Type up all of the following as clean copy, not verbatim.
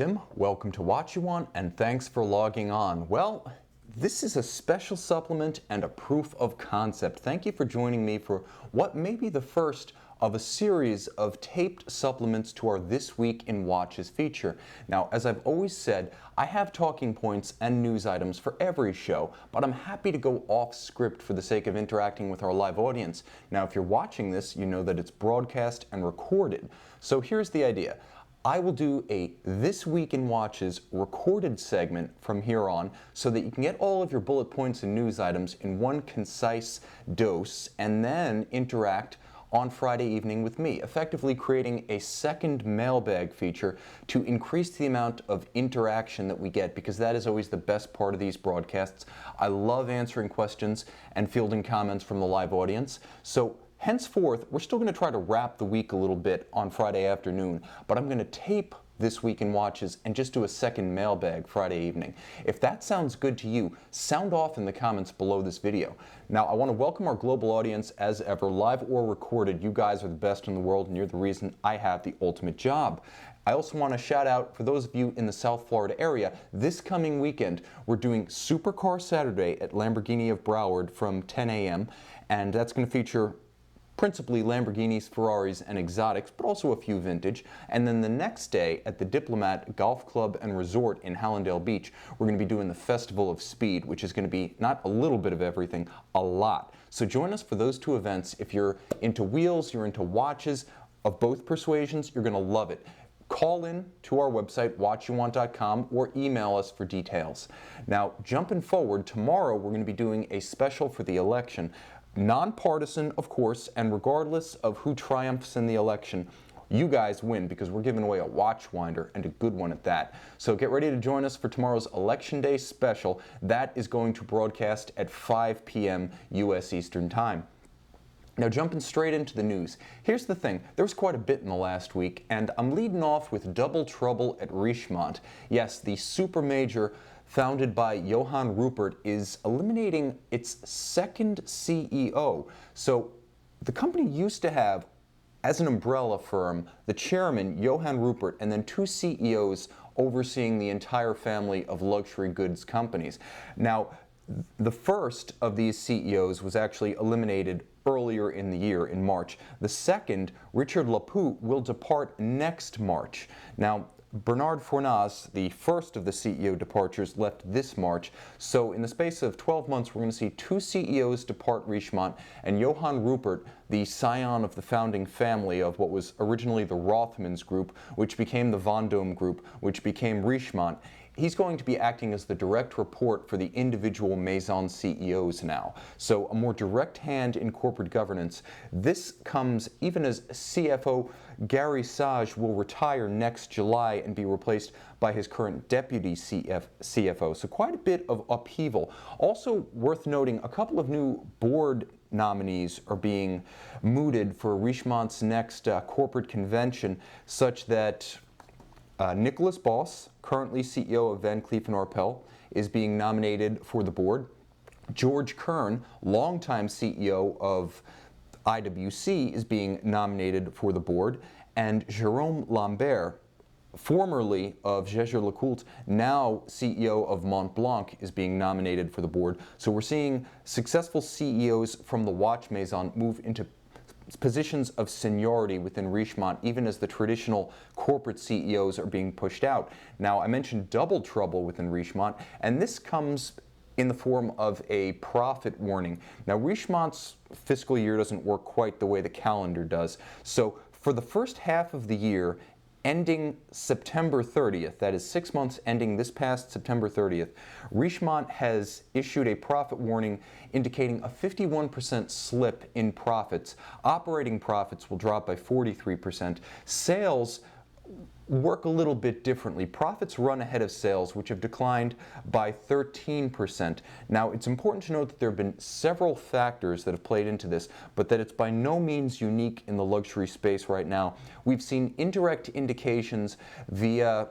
Tim. Welcome to What You Want, and thanks for logging on. Well, this is a special supplement and a proof of concept. Thank you for joining me for what may be the first of a series of taped supplements to our This Week in Watches feature. Now, as I've always said, I have talking points and news items for every show, but I'm happy to go off script for the sake of interacting with our live audience. Now, if you're watching this, you know that it's broadcast and recorded. So here's the idea. I will do a This Week in Watches recorded segment from here on so that you can get all of your bullet points and news items in one concise dose and then interact on Friday evening with me, effectively creating a second mailbag feature to increase the amount of interaction that we get, because that is always the best part of these broadcasts. I love answering questions and fielding comments from the live audience. So henceforth, we're still going to try to wrap the week a little bit on Friday afternoon, but I'm going to tape This Week in Watches and just do a second mailbag Friday evening. If that sounds good to you, sound off in the comments below this video. Now, I want to welcome our global audience as ever, live or recorded. You guys are the best in the world, and you're the reason I have the ultimate job. I also want to shout out, for those of you in the South Florida area, this coming weekend, we're doing Supercar Saturday at Lamborghini of Broward from 10 a.m., and that's going to feature principally Lamborghinis, Ferraris, and exotics, but also a few vintage. And then the next day at the Diplomat Golf Club and Resort in Hallandale Beach, we're going to be doing the Festival of Speed, which is going to be not a little bit of everything, a lot. So join us for those two events. If you're into wheels, you're into watches of both persuasions, you're going to love it. Call in to our website, whatyouwant.com, or email us for details. Now, jumping forward, tomorrow we're going to be doing a special for the election. Nonpartisan, of course, and regardless of who triumphs in the election, you guys win, because we're giving away a watch winder, and a good one at that. So get ready to join us for tomorrow's Election Day special. That is going to broadcast at 5 p.m. U.S. Eastern Time. Now, jumping straight into the news. Here's the thing. There was quite a bit in the last week, and I'm leading off with double trouble at Richemont. Yes, the super major founded by Johann Rupert is eliminating its second CEO. So the company used to have, as an umbrella firm, the chairman, Johann Rupert, and then two CEOs overseeing the entire family of luxury goods companies. Now, the first of these CEOs was actually eliminated earlier in the year, in March. The second, Richard Lapout, will depart next March. Now, Bernard Fornas, the first of the CEO departures, left this March. So in the space of 12 months, we're going to see two CEOs depart Richemont, and Johann Rupert, the scion of the founding family of what was originally the Rothmans Group, which became the Vendôme Group, which became Richemont, he's going to be acting as the direct report for the individual Maison CEOs now. So a more direct hand in corporate governance. This comes even as CFO Gary Sage will retire next July and be replaced by his current deputy CFO. So quite a bit of upheaval. Also worth noting, a couple of new board nominees are being mooted for Richemont's next corporate convention, such that Nicholas Boss, currently CEO of Van Cleef & Arpels, is being nominated for the board. George Kern, longtime CEO of IWC, is being nominated for the board. And Jerome Lambert, formerly of Jaeger-LeCoultre, now CEO of Montblanc, is being nominated for the board. So we're seeing successful CEOs from the watch maison move into positions of seniority within Richemont, even as the traditional corporate CEOs are being pushed out. Now, I mentioned double trouble within Richemont, and this comes in the form of a profit warning. Now, Richemont's fiscal year doesn't work quite the way the calendar does. So for the first half of the year, ending September 30th, that is 6 months ending this past September 30th, Richemont has issued a profit warning indicating a 51% slip in profits. Operating profits will drop by 43%. Sales work a little bit differently. Profits run ahead of sales, which have declined by 13%. Now, it's important to note that there have been several factors that have played into this, but that it's by no means unique in the luxury space right now. We've seen indirect indications via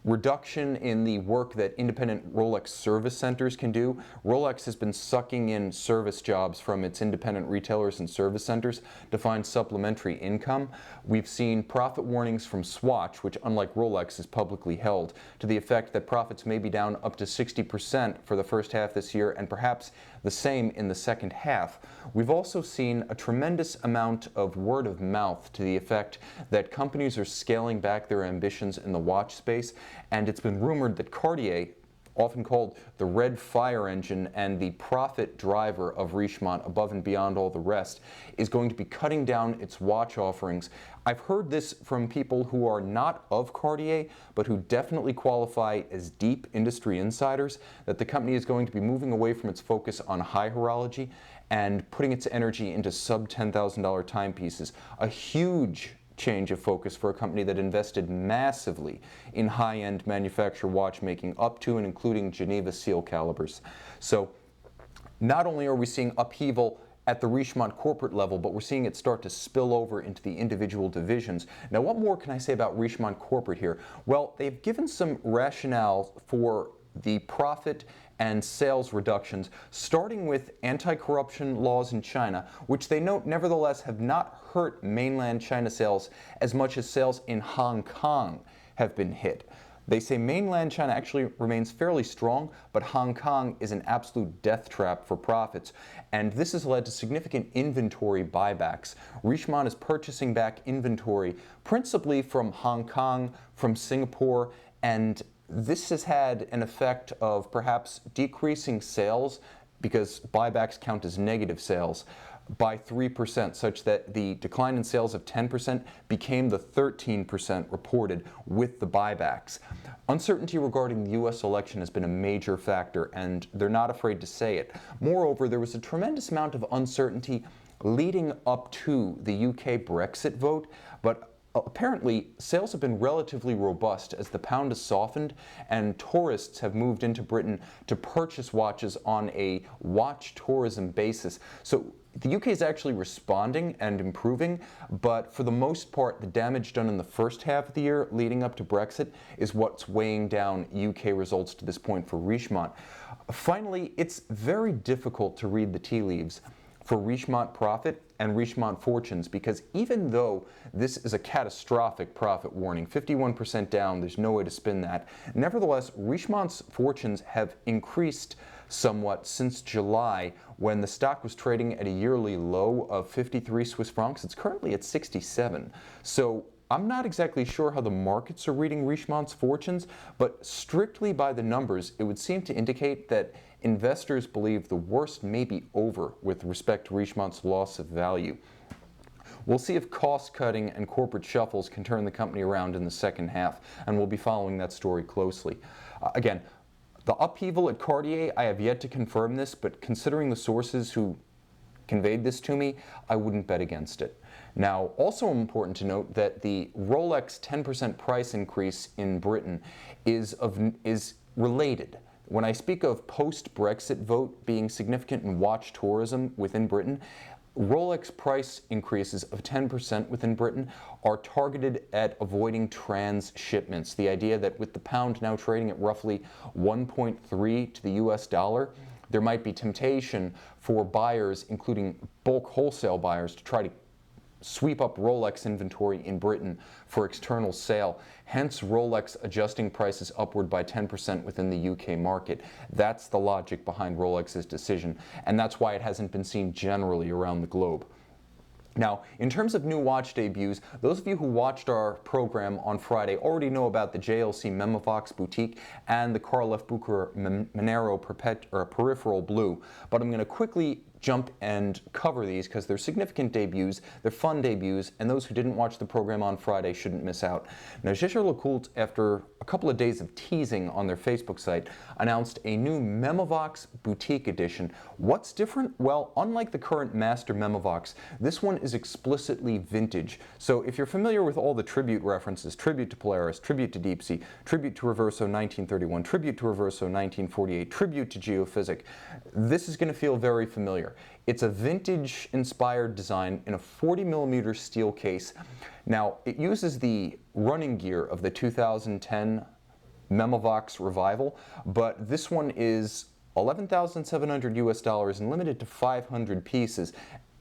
reduction in the work that independent Rolex service centers can do. Rolex has been sucking in service jobs from its independent retailers and service centers to find supplementary income. We've seen profit warnings from Swatch, which unlike Rolex is publicly held, to the effect that profits may be down up to 60% for the first half this year and perhaps the same in the second half. We've also seen a tremendous amount of word of mouth to the effect that companies are scaling back their ambitions in the watch space, and it's been rumored that Cartier, often called the red fire engine and the profit driver of Richemont above and beyond all the rest, is going to be cutting down its watch offerings. I've heard this from people who are not of Cartier, but who definitely qualify as deep industry insiders, that the company is going to be moving away from its focus on high horology and putting its energy into sub $10,000 timepieces. A huge change of focus for a company that invested massively in high-end manufacturer watchmaking up to and including Geneva seal calibers. So not only are we seeing upheaval at the Richemont corporate level, but we're seeing it start to spill over into the individual divisions. Now, what more can I say about Richemont corporate here? Well, they've given some rationale for the profit and sales reductions, starting with anti-corruption laws in China, which they note nevertheless have not hurt mainland China sales as much as sales in Hong Kong have been hit. They say mainland China actually remains fairly strong, but Hong Kong is an absolute death trap for profits. And this has led to significant inventory buybacks. Richemont is purchasing back inventory principally from Hong Kong, from Singapore, and this has had an effect of perhaps decreasing sales, because buybacks count as negative sales, by 3%, such that the decline in sales of 10% became the 13% reported with the buybacks. Uncertainty regarding the U.S. election has been a major factor, and they're not afraid to say it. Moreover, there was a tremendous amount of uncertainty leading up to the UK Brexit vote, but apparently, sales have been relatively robust as the pound has softened and tourists have moved into Britain to purchase watches on a watch tourism basis. So the UK is actually responding and improving, but for the most part, the damage done in the first half of the year leading up to Brexit is what's weighing down UK results to this point for Richemont. Finally, it's very difficult to read the tea leaves for Richemont profit and Richemont fortunes, because even though this is a catastrophic profit warning, 51% down, there's no way to spin that, nevertheless, Richemont's fortunes have increased somewhat since July, when the stock was trading at a yearly low of 53 Swiss francs. It's currently at 67. So I'm not exactly sure how the markets are reading Richemont's fortunes, but strictly by the numbers, it would seem to indicate that investors believe the worst may be over with respect to Richemont's loss of value. We'll see if cost-cutting and corporate shuffles can turn the company around in the second half, and we'll be following that story closely. Again, the upheaval at Cartier, I have yet to confirm this, but considering the sources who conveyed this to me, I wouldn't bet against it. Now, also important to note that the Rolex 10% price increase in Britain is related. When I speak of post-Brexit vote being significant in watch tourism within Britain, Rolex price increases of 10% within Britain are targeted at avoiding transshipments. The idea that with the pound now trading at roughly 1.3 to the US dollar, there might be temptation for buyers, including bulk wholesale buyers, to try to sweep up Rolex inventory in Britain for external sale. Hence, Rolex adjusting prices upward by 10% within the UK market. That's the logic behind Rolex's decision, and that's why it hasn't been seen generally around the globe. Now, in terms of new watch debuts, those of you who watched our program on Friday already know about the JLC Memovox Boutique and the Karl F. Bucher Monero Peripheral Blue, but I'm going to quickly jump and cover these because they're significant debuts, they're fun debuts, and those who didn't watch the program on Friday shouldn't miss out. Now, Jaeger-LeCoultre, after a couple of days of teasing on their Facebook site, announced a new Memovox Boutique Edition. What's different? Well, unlike the current Master Memovox, this one is explicitly vintage. So if you're familiar with all the tribute references, tribute to Polaris, tribute to Deep Sea, tribute to Reverso 1931, tribute to Reverso 1948, tribute to Geophysic, this is going to feel very familiar. It's a vintage-inspired design in a 40mm steel case. Now, it uses the running gear of the 2010 Memovox revival, but this one is $11,700 and limited to 500 pieces,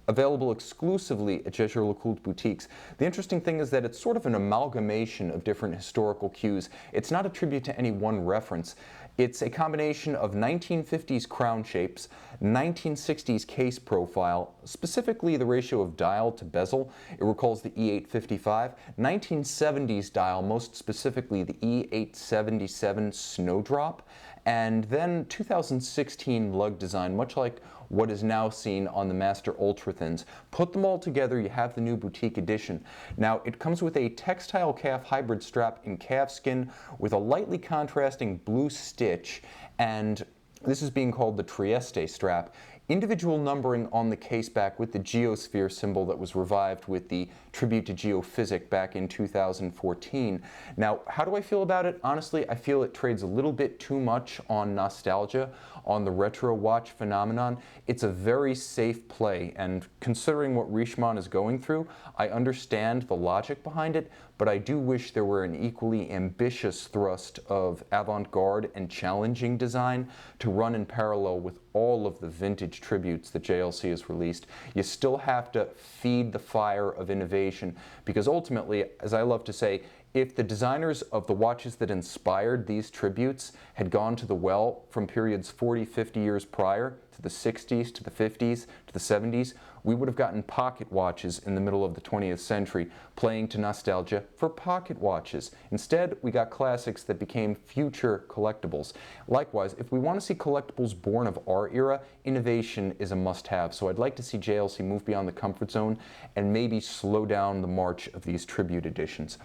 available exclusively at Jaeger-LeCoultre boutiques. The interesting thing is that it's sort of an amalgamation of different historical cues. It's not a tribute to any one reference. It's a combination of 1950s crown shapes, 1960s case profile, specifically the ratio of dial to bezel. It recalls the E855, 1970s dial, most specifically the E877 Snowdrop, and then 2016 lug design, much like what is now seen on the Master Ultra Thins. Put them all together, you have the new boutique edition. Now, it comes with a textile calf hybrid strap in calfskin with a lightly contrasting blue stitch, and this is being called the Trieste strap. Individual numbering on the case back with the geosphere symbol that was revived with the tribute to geophysics back in 2014. Now, how do I feel about it? Honestly, I feel it trades a little bit too much on nostalgia, on the retro watch phenomenon. It's a very safe play, and considering what Richemont is going through, I understand the logic behind it, but I do wish there were an equally ambitious thrust of avant-garde and challenging design to run in parallel with all of the vintage tributes that JLC has released. You still have to feed the fire of innovation, because ultimately, as I love to say, if the designers of the watches that inspired these tributes had gone to the well from periods 40, 50 years prior, to the 60s, to the 50s, to the 70s, we would have gotten pocket watches in the middle of the 20th century, playing to nostalgia for pocket watches. Instead, we got classics that became future collectibles. Likewise, if we want to see collectibles born of our era, innovation is a must-have. So I'd like to see JLC move beyond the comfort zone and maybe slow down the march of these tribute editions.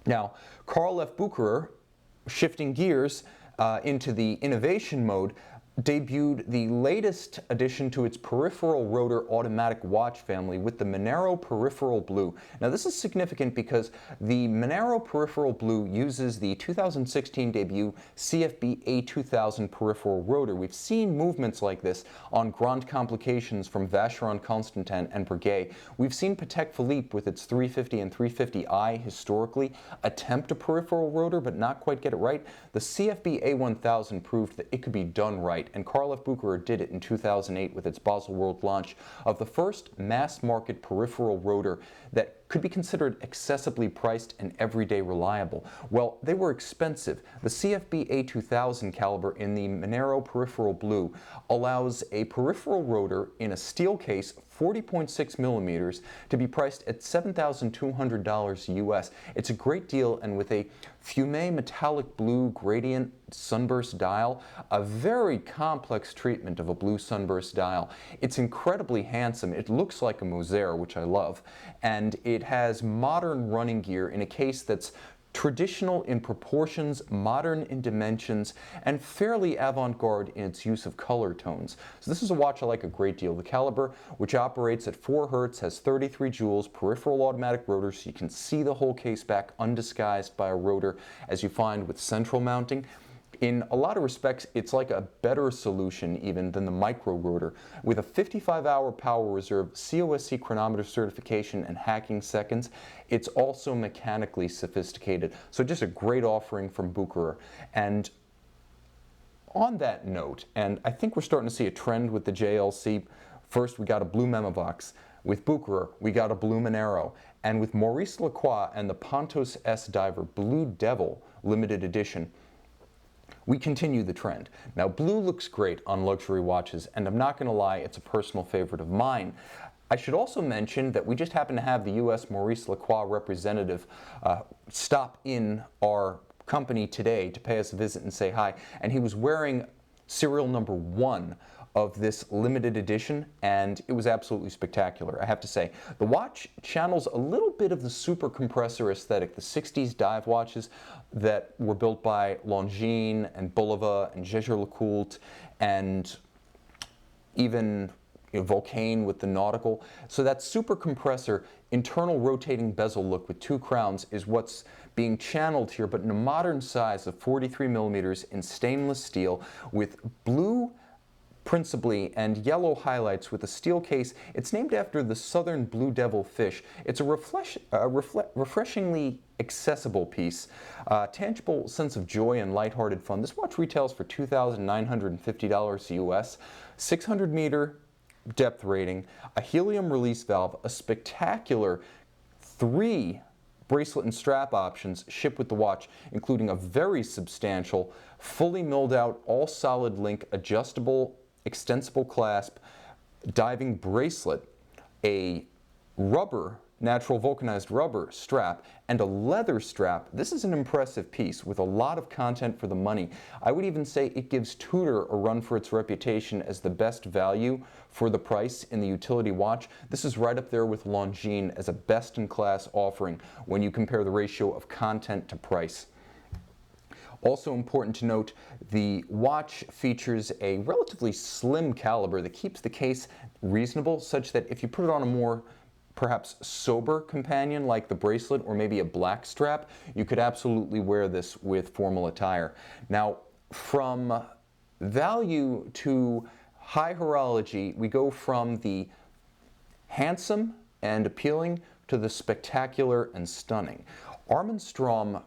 Now, Carl F. Bucherer, shifting gears into the innovation mode, debuted the latest addition to its peripheral rotor automatic watch family with the Monero Peripheral Blue. Now, this is significant because the Monero Peripheral Blue uses the 2016 debut CFB A2000 peripheral rotor. We've seen movements like this on Grand Complications from Vacheron Constantin and Breguet. We've seen Patek Philippe with its 350 and 350i historically attempt a peripheral rotor but not quite get it right. The CFB A1000 proved that it could be done right, and Carl F. Bucherer did it in 2008 with its Basel World launch of the first mass-market peripheral rotor that could be considered accessibly priced and everyday reliable. Well, they were expensive. The CFB A2000 caliber in the Monero Peripheral Blue allows a peripheral rotor in a steel case 40.6 millimeters to be priced at $7,200 US. It's a great deal, and with a fumé metallic blue gradient sunburst dial, a very complex treatment of a blue sunburst dial. It's incredibly handsome. It looks like a Moser, which I love, and it has modern running gear in a case that's traditional in proportions, modern in dimensions, and fairly avant-garde in its use of color tones. So this is a watch I like a great deal. The caliber, which operates at 4 Hertz, has 33 jewels, peripheral automatic rotor, so you can see the whole case back undisguised by a rotor, as you find with central mounting. In a lot of respects, it's like a better solution even than the micro rotor. With a 55-hour power reserve, COSC chronometer certification, and hacking seconds, it's also mechanically sophisticated. So just a great offering from Bucherer. And on that note, and I think we're starting to see a trend with the JLC, first we got a blue Memovox. With Bucherer, we got a blue Monero. And with Maurice Lacroix and the Pontos S Diver Blue Devil limited edition, we continue the trend. Now, blue looks great on luxury watches, and I'm not going to lie, it's a personal favorite of mine. I should also mention that we just happen to have the U.S. Maurice Lacroix representative stop in our company today to pay us a visit and say hi, and he was wearing serial number 1 of this limited edition, and it was absolutely spectacular, I have to say. The watch channels a little bit of the super compressor aesthetic, the 60s dive watches that were built by Longines and Bulova and Jaeger-LeCoultre and even Vulcain with the nautical. So that super compressor, internal rotating bezel look with 2 crowns is what's being channeled here, but in a modern size of 43 millimeters in stainless steel with blue principally, and yellow highlights with a steel case. It's named after the southern blue devil fish. It's a refreshingly accessible piece, tangible sense of joy and lighthearted fun. This watch retails for $2,950 US, 600-meter depth rating, a helium release valve, a spectacular 3 bracelet and strap options ship with the watch, including a very substantial, fully milled out, all solid link, adjustable, extensible clasp, diving bracelet, a rubber, natural vulcanized rubber strap, and a leather strap. This is an impressive piece with a lot of content for the money. I would even say it gives Tudor a run for its reputation as the best value for the price in the utility watch. This is right up there with Longines as a best-in-class offering when you compare the ratio of content to price. Also important to note, the watch features a relatively slim caliber that keeps the case reasonable, such that if you put it on a more perhaps sober companion like the bracelet or maybe a black strap, you could absolutely wear this with formal attire. Now, from value to high horology, we go from the handsome and appealing to the spectacular and stunning. Armstrong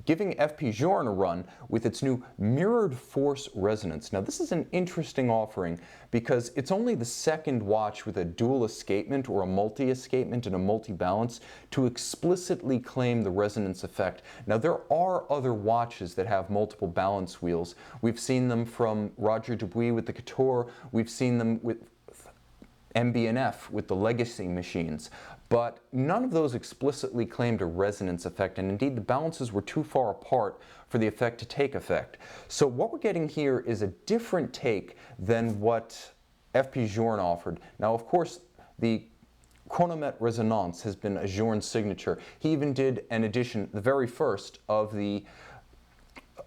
giving FP Journe a run with its new mirrored force resonance. Now, this is an interesting offering because it's only the second watch with a dual escapement or a multi-escapement and a multi-balance to explicitly claim the resonance effect. Now, there are other watches that have multiple balance wheels. We've seen them from Roger Dubuis with the Couture. We've seen them with MB&F with the Legacy machines, but none of those explicitly claimed a resonance effect, and indeed the balances were too far apart for the effect to take effect. So what we're getting here is a different take than what FP Journe offered. Now, of course, the Chronomètre Resonance has been a Journe signature. He even did an edition, the very first, of the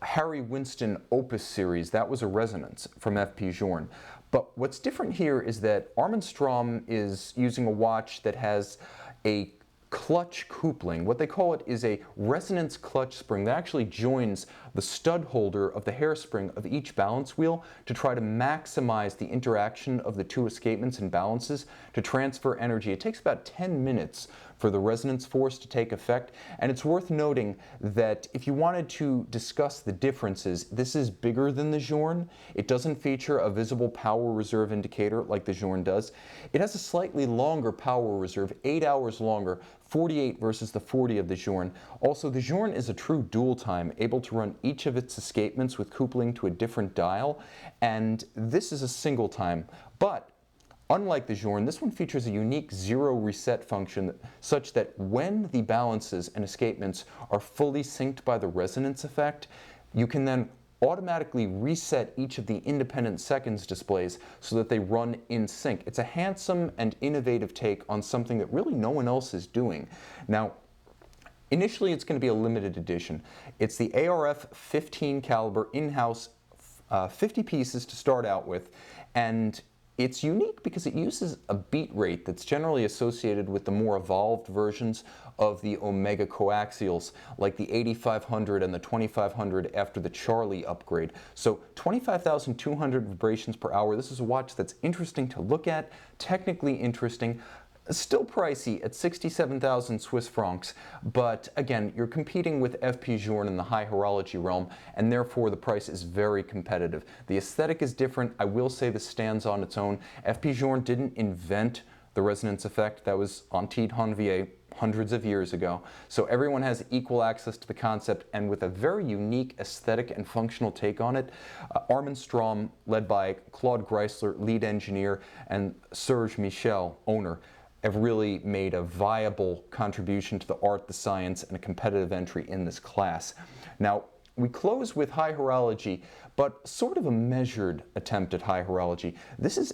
Harry Winston Opus series. That was a resonance from FP Journe. But what's different here is that Armstrong is using a watch that has a clutch coupling. What they call it is a resonance clutch spring that actually joins the stud holder of the hairspring of each balance wheel to try to maximize the interaction of the two escapements and balances to transfer energy. It takes about 10 minutes for the resonance force to take effect, and it's worth noting that if you wanted to discuss the differences, this is bigger than the Journe. It doesn't feature a visible power reserve indicator like the Journe does. It has a slightly longer power reserve, 8 hours longer, 48 versus the 40 of the Journe. Also, the Journe is a true dual time, able to run each of its escapements with coupling to a different dial, and this is a single time. But unlike the Journe, this one features a unique zero reset function such that when the balances and escapements are fully synced by the resonance effect, you can then automatically reset each of the independent seconds displays so that they run in sync. It's a handsome and innovative take on something that really no one else is doing. Now, initially it's going to be a limited edition. It's the ARF 15 caliber in-house 50 pieces to start out with, and it's unique because it uses a beat rate that's generally associated with the more evolved versions of the Omega coaxials, like the 8500 and the 2500 after the Charlie upgrade. So 25,200 vibrations per hour. This is a watch that's interesting to look at, technically interesting, still pricey at 67,000 Swiss francs, but again, you're competing with FP Journe in the high horology realm, and therefore the price is very competitive. The aesthetic is different. I will say this stands on its own. FP Journe didn't invent the resonance effect. That was Antide Hanvier hundreds of years ago. So everyone has equal access to the concept, and with a very unique aesthetic and functional take on it. Armstrong, led by Claude Greisler, lead engineer, and Serge Michel, owner, have really made a viable contribution to the art, the science, and a competitive entry in this class. Now, we close with high horology, but sort of a measured attempt at high horology. This is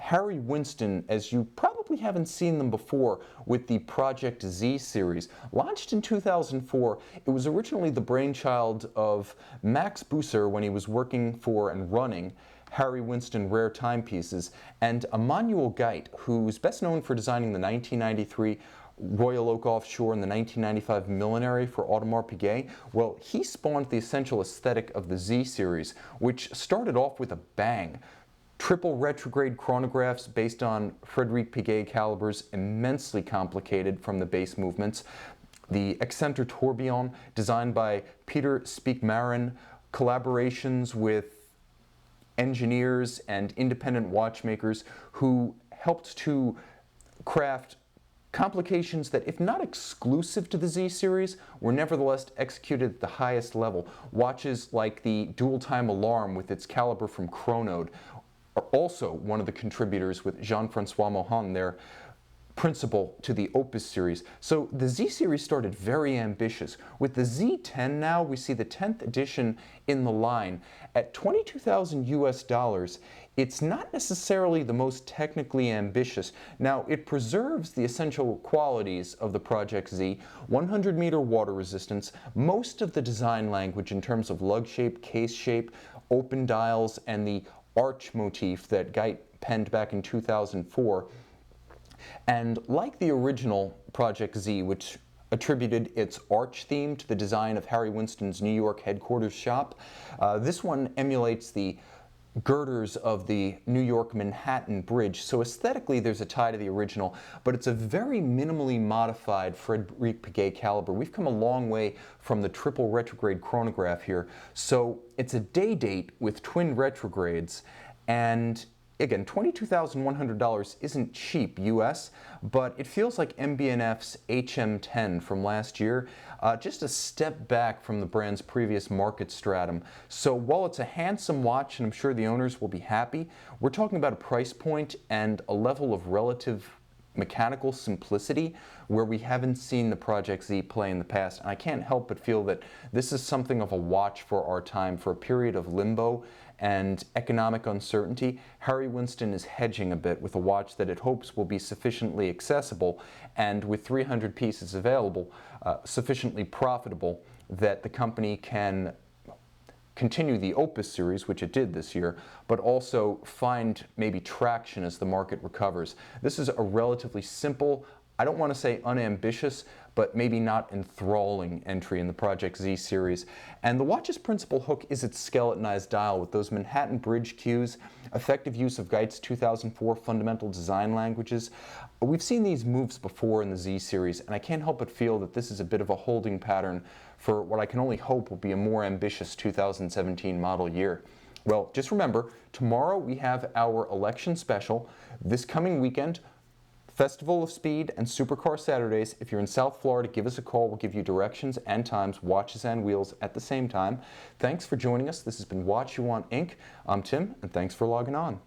Harry Winston, as you probably haven't seen them before, with the Project Z series. Launched in 2004, it was originally the brainchild of Max Busser when he was working for and running Harry Winston rare timepieces, and Emmanuel Geit, who's best known for designing the 1993 Royal Oak Offshore and the 1995 Millenary for Audemars Piguet. Well, he spawned the essential aesthetic of the Z series, which started off with a bang. triple retrograde chronographs based on Frédéric Piguet calibers, immensely complicated from the base movements. The Eccentre tourbillon, designed by Peter Speakmarin, collaborations with engineers and independent watchmakers who helped to craft complications that, if not exclusive to the Z series, were nevertheless executed at the highest level. Watches like the dual time alarm with its caliber from Chronode are also one of the contributors, with Jean-Francois Mohan, their principal, to the Opus series. So the Z series started very ambitious. With the Z10 now, we see the 10th edition in the line. At $22,000 US, it's not necessarily the most technically ambitious. Now, it preserves the essential qualities of the Project Z: 100-meter water resistance, most of the design language in terms of lug shape, case shape, open dials, and the arch motif that Geit penned back in 2004. And like the original Project Z, which attributed its arch theme to the design of Harry Winston's New York headquarters shop, this one emulates the girders of the New York Manhattan Bridge. So aesthetically there's a tie to the original, but it's a very minimally modified Frédéric Piguet caliber. We've come a long way from the triple retrograde chronograph here. So it's a day date with twin retrogrades, and again, $22,100 isn't cheap US, but it feels like MB&F's HM10 from last year, just a step back from the brand's previous market stratum. So while it's a handsome watch, and I'm sure the owners will be happy, we're talking about a price point and a level of relative mechanical simplicity where we haven't seen the Project Z play in the past. And I can't help but feel that this is something of a watch for our time. For a period of limbo and economic uncertainty, Harry Winston is hedging a bit with a watch that it hopes will be sufficiently accessible, and with 300 pieces available, sufficiently profitable that the company can continue the Opus series, which it did this year, but also find maybe traction as the market recovers. This is a relatively simple, I don't want to say unambitious, but maybe not enthralling entry in the Project Z series. And the watch's principal hook is its skeletonized dial with those Manhattan Bridge cues, effective use of Geit's 2004 fundamental design languages. We've seen these moves before in the Z series, and I can't help but feel that this is a bit of a holding pattern for what I can only hope will be a more ambitious 2017 model year. Well, just remember, tomorrow we have our election special. This coming weekend, Festival of Speed and Supercar Saturdays. If you're in South Florida, give us a call. We'll give you directions and times, watches and wheels at the same time. Thanks for joining us. This has been Watch You Want Inc. I'm Tim, and thanks for logging on.